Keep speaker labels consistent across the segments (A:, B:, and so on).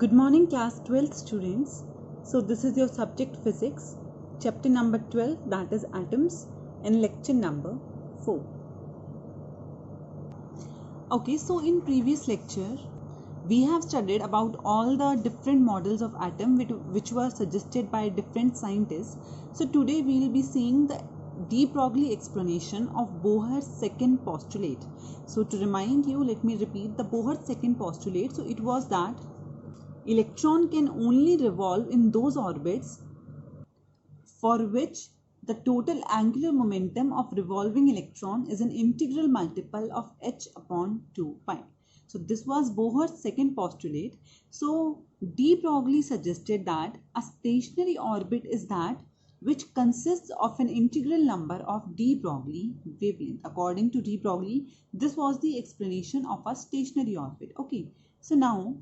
A: Good morning class 12th students. So this is your subject physics, chapter number 12, that is atoms, and lecture number 4. Okay, so in previous lecture we have studied about all the different models of atom which were suggested by different scientists. So today we will be seeing the de Broglie explanation of Bohr's second postulate. So to remind you, let me repeat the Bohr's second postulate. So it was that electron can only revolve in those orbits for which the total angular momentum of revolving electron is an integral multiple of h upon 2 pi. So this was Bohr's second postulate. So de Broglie suggested that a stationary orbit is that which consists of an integral number of de Broglie wavelength. According to de Broglie, this was the explanation of a stationary orbit. Okay, so now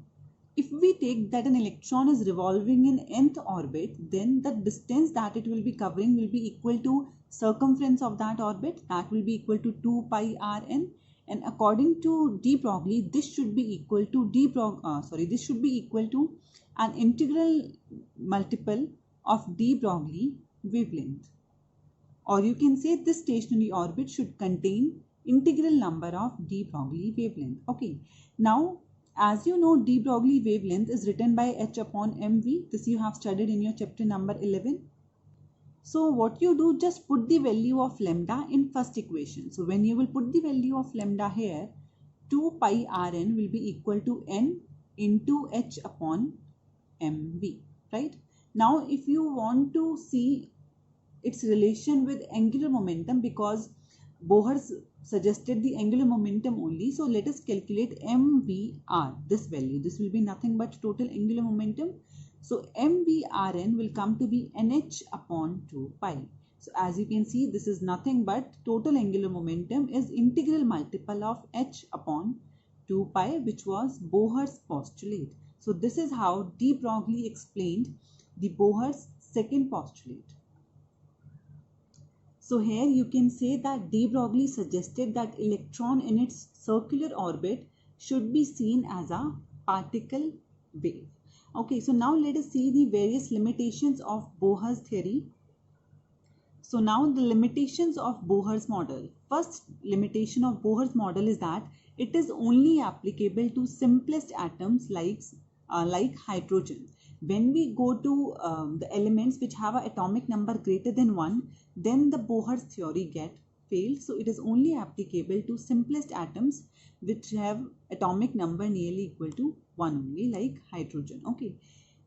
A: if we take that an electron is revolving in nth orbit, then the distance that it will be covering will be equal to circumference of that orbit, that will be equal to 2 pi rn, and according to de Broglie this should be equal to this should be equal to an integral multiple of de Broglie wavelength, or you can say this stationary orbit should contain integral number of de Broglie wavelength. Okay, now as you know, de Broglie wavelength is written by h upon mv. This you have studied in your chapter number 11. So what you do, just put the value of lambda in first equation. So when you will put the value of lambda here, 2 pi rn will be equal to n into h upon mv, right? Now if you want to see its relation with angular momentum, because Bohr suggested the angular momentum only, so let us calculate mvr, this value. This will be nothing but total angular momentum. So mvrn will come to be nh upon 2 pi. So as you can see, this is nothing but total angular momentum is integral multiple of h upon 2 pi, which was Bohr's postulate. So this is how de Broglie explained the Bohr's second postulate. So here you can say that de Broglie suggested that electron in its circular orbit should be seen as a particle wave. Okay, so now let us see the various limitations of Bohr's theory. So now the limitations of Bohr's model. First limitation of Bohr's model is that it is only applicable to simplest atoms like hydrogen. When we go to the elements which have an atomic number greater than 1, then the Bohr's theory get failed. So it is only applicable to simplest atoms which have atomic number nearly equal to 1 only, like hydrogen. Okay.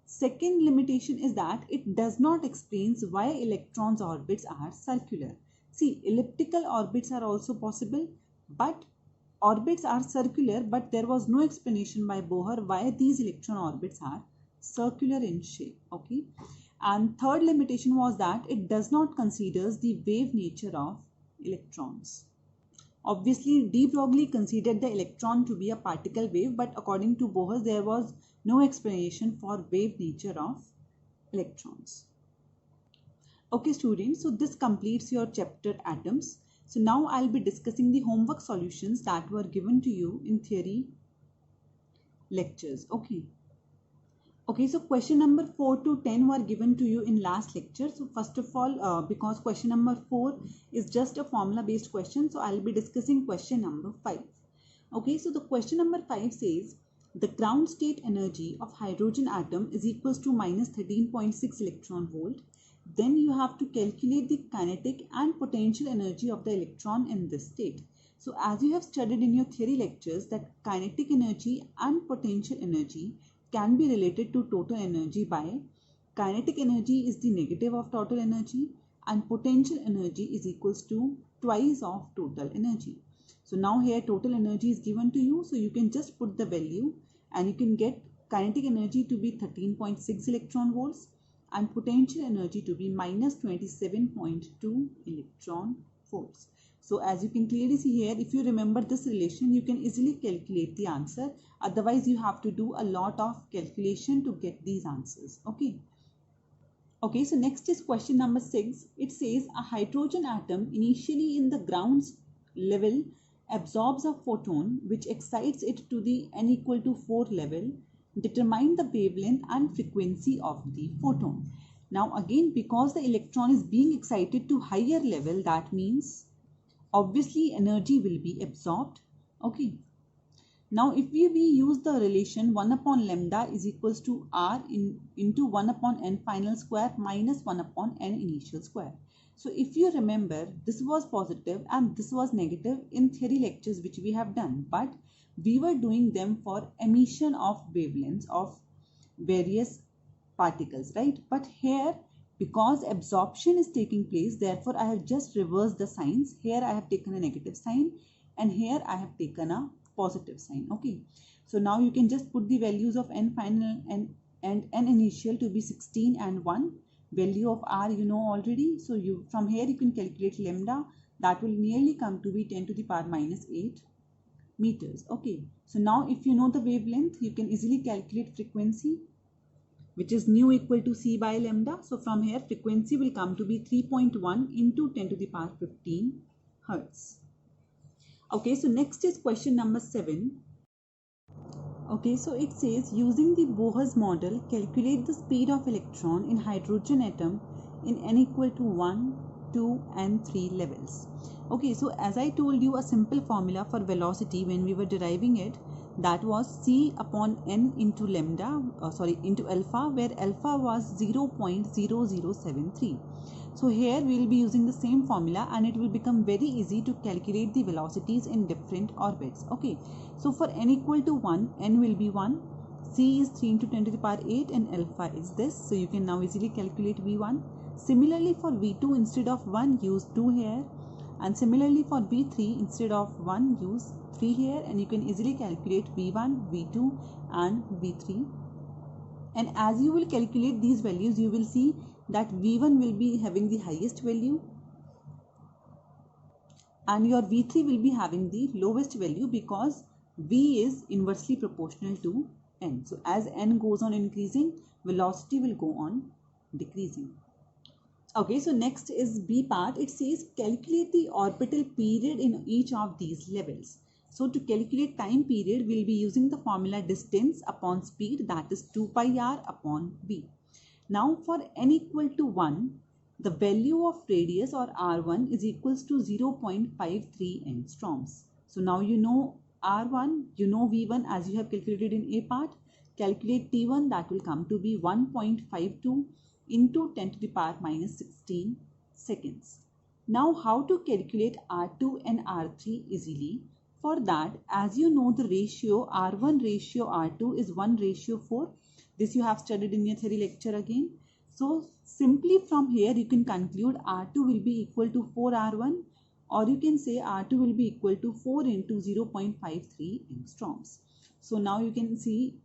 A: Second limitation is that it does not explain why electrons' orbits are circular. See, elliptical orbits are also possible, but orbits are circular, but there was no explanation by Bohr why these electron orbits are circular in shape. Okay, and third limitation was that it does not consider the wave nature of electrons. Obviously de Broglie considered the electron to be a particle wave, but according to Bohr there was no explanation for wave nature of electrons. Okay students, so this completes your chapter atoms. So now I'll be discussing the homework solutions that were given to you in theory lectures. Okay, so question number 4 to 10 were given to you in last lecture. So first of all, because question number 4 is just a formula based question, so I'll be discussing question number 5. Okay, so the question number 5 says the ground state energy of hydrogen atom is equals to minus 13.6 electron volt. Then you have to calculate the kinetic and potential energy of the electron in this state. So as you have studied in your theory lectures that kinetic energy and potential energy can be related to total energy by kinetic energy is the negative of total energy and potential energy is equals to twice of total energy. So now here total energy is given to you, so you can just put the value and you can get kinetic energy to be 13.6 electron volts and potential energy to be minus 27.2 electron volts. So as you can clearly see here, if you remember this relation, you can easily calculate the answer. Otherwise, you have to do a lot of calculation to get these answers. Okay, so next is question number 6. It says a hydrogen atom initially in the ground level absorbs a photon which excites it to the n equal to 4 level determine the wavelength and frequency of the photon. Now again, because the electron is being excited to higher level, that means obviously energy will be absorbed. Okay. Now if we use the relation 1 upon lambda is equals to r into 1 upon n final square minus 1 upon n initial square. So if you remember, this was positive and this was negative in theory lectures which we have done, but we were doing them for emission of wavelengths of various particles, right? But here, because absorption is taking place, therefore I have just reversed the signs. Here I have taken a negative sign and here I have taken a positive sign. Okay, so now you can just put the values of n final and n initial to be 16 and 1. Value of r you know already, so you from here you can calculate lambda. That will nearly come to be 10 to the power minus 8 meters. Okay, so now if you know the wavelength, you can easily calculate frequency, which is nu equal to c by lambda. So from here frequency will come to be 3.1 into 10 to the power 15 hertz. Okay, so next is question number 7. Okay, so it says using the Bohr's model, calculate the speed of electron in hydrogen atom in n equal to 1, 2 and 3 levels. Okay, so as I told you, a simple formula for velocity when we were deriving it, that was c upon n into lambda, into alpha, where alpha was 0.0073. So here we will be using the same formula and it will become very easy to calculate the velocities in different orbits. Okay, so for n equal to 1, n will be 1, c is 3 into 10 to the power 8 and alpha is this. So you can now easily calculate v1. Similarly for v2, instead of 1 use 2 here, and similarly for v3, instead of 1 use 3 here, and you can easily calculate v1, v2 and v3. And as you will calculate these values, you will see that v1 will be having the highest value and your v3 will be having the lowest value, because v is inversely proportional to n. So as n goes on increasing, velocity will go on decreasing. Okay, so next is B part. It says calculate the orbital period in each of these levels. So to calculate time period, we'll be using the formula distance upon speed, that is 2 pi r upon v. Now for n equal to 1, the value of radius or r1 is equals to 0.53 angstroms. So now you know r1, you know v1 as you have calculated in A part. Calculate t1, that will come to be 1.52 into 10 to the power minus 16 seconds. Now how to calculate r2 and r3 easily? For that, as you know, the ratio r1 ratio r2 is 1:4. This you have studied in your theory lecture again. So simply from here you can conclude r2 will be equal to 4r1, or you can say r2 will be equal to 4 into 0.53 angstroms. So now you can see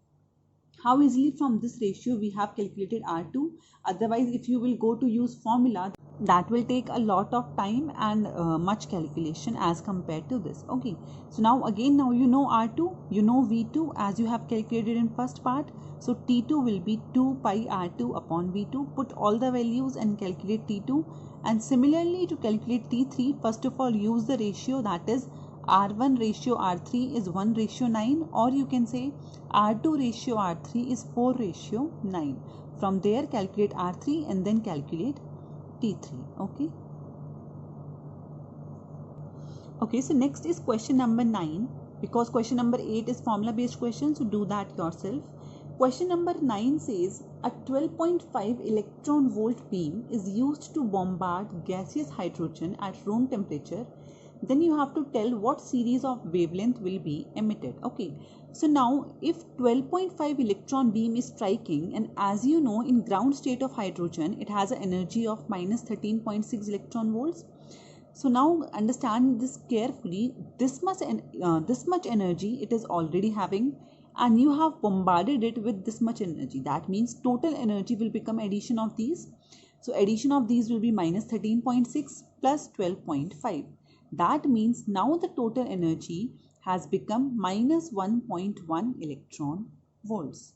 A: how easily from this ratio we have calculated r2. Otherwise, if you will go to use formula, that will take a lot of time and much calculation as compared to this. Okay, so now again, now you know r2, you know v2 as you have calculated in first part. So t2 will be 2 pi r2 upon v2. Put all the values and calculate t2. And similarly to calculate t3, first of all use the ratio, that is r1 ratio r3 is 1:9, or you can say r2 ratio r3 is 4:9. From there calculate r3 and then calculate t3. Okay, so next is question number 9, because question number 8 is formula based question, so do that yourself. Question number 9 says a 12.5 electron volt beam is used to bombard gaseous hydrogen at room temperature. Then you have to tell what series of wavelength will be emitted. Okay, so now if 12.5 electron beam is striking, and as you know, in ground state of hydrogen it has an energy of minus 13.6 electron volts. So now understand this carefully. This much energy it is already having, and you have bombarded it with this much energy. That means total energy will become addition of these. So addition of these will be minus 13.6 plus 12.5. That means now the total energy has become minus 1.1 electron volts.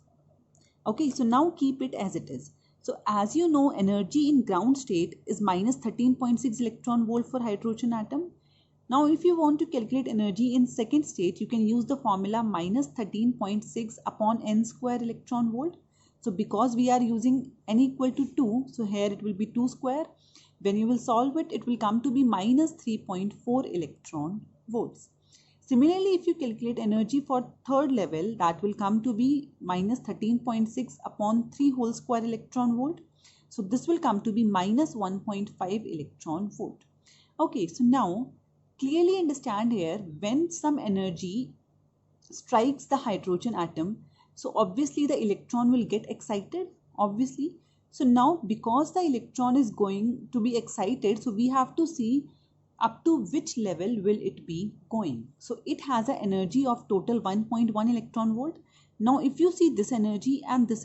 A: Okay, so now keep it as it is. So as you know, energy in ground state is minus 13.6 electron volt for hydrogen atom. Now if you want to calculate energy in second state, you can use the formula minus 13.6 upon n square electron volt. So because we are using n equal to 2, so here it will be 2 square. When you will solve it, it will come to be minus 3.4 electron volts. Similarly, if you calculate energy for third level, that will come to be minus 13.6 upon 3 whole square electron volt. So this will come to be minus 1.5 electron volt. Okay, so now clearly understand here, when some energy strikes the hydrogen atom, so obviously the electron will get excited, obviously. So now because the electron is going to be excited, so we have to see up to which level will it be going. So it has an energy of total 1.1 electron volt. Now if you see this energy and this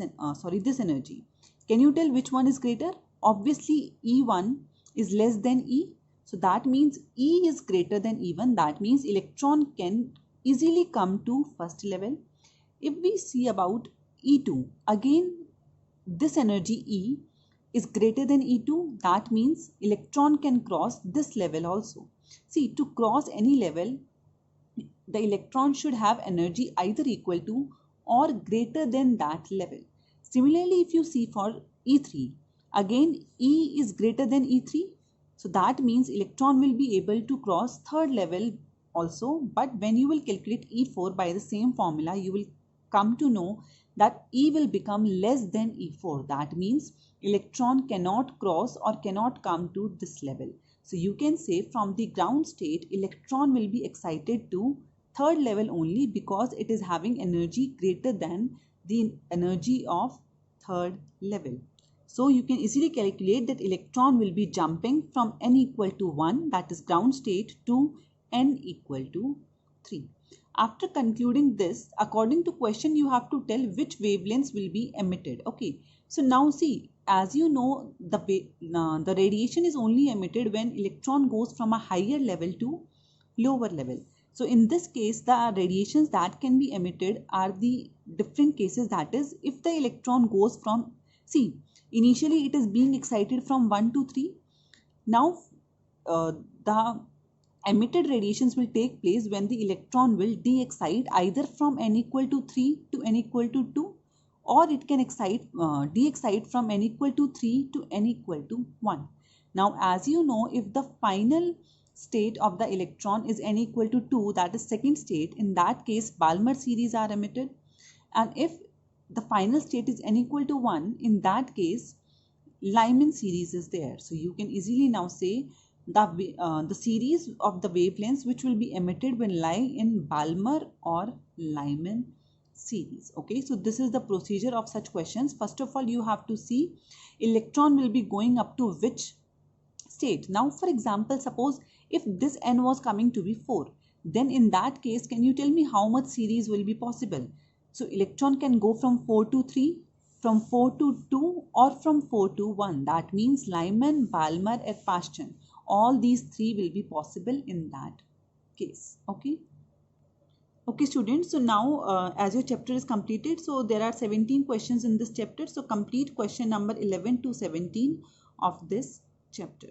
A: energy, can you tell which one is greater? Obviously E1 is less than E. So that means E is greater than E1. That means electron can easily come to first level. If we see about E2, again this energy E is greater than E2. That means electron can cross this level also. See, to cross any level, the electron should have energy either equal to or greater than that level. Similarly, if you see for E3, again E is greater than E3. So that means electron will be able to cross third level also. But when you will calculate E4 by the same formula, you will come to know that E will become less than E4. That means electron cannot cross or cannot come to this level. So you can say from the ground state, electron will be excited to third level only because it is having energy greater than the energy of third level. So you can easily calculate that electron will be jumping from n equal to 1, that is ground state, to n equal to 3. After concluding this, according to question, you have to tell which wavelengths will be emitted. Okay. So now see, as you know, the radiation is only emitted when electron goes from a higher level to lower level. So in this case, the radiations that can be emitted are the different cases. That is, if the electron goes from, see, initially it is being excited from 1 to 3. Now the emitted radiations will take place when the electron will de-excite either from n equal to 3 to n equal to 2, or it can de-excite from n equal to 3 to n equal to 1. Now as you know, if the final state of the electron is n equal to 2, that is second state, in that case Balmer series are emitted. And if the final state is n equal to 1, in that case Lyman series is there. So you can easily now say the series of the wavelengths which will be emitted when lying in Balmer or Lyman series. Okay, so this is the procedure of such questions. First of all, you have to see electron will be going up to which state. Now for example, suppose if this n was coming to be 4, then in that case, can you tell me how much series will be possible? So electron can go from 4 to 3, from 4 to 2, or from 4 to 1. That means Lyman, Balmer and Paschen. All these three will be possible in that case. Okay. Okay students, so now as your chapter is completed, so there are 17 questions in this chapter. So complete question number 11 to 17 of this chapter.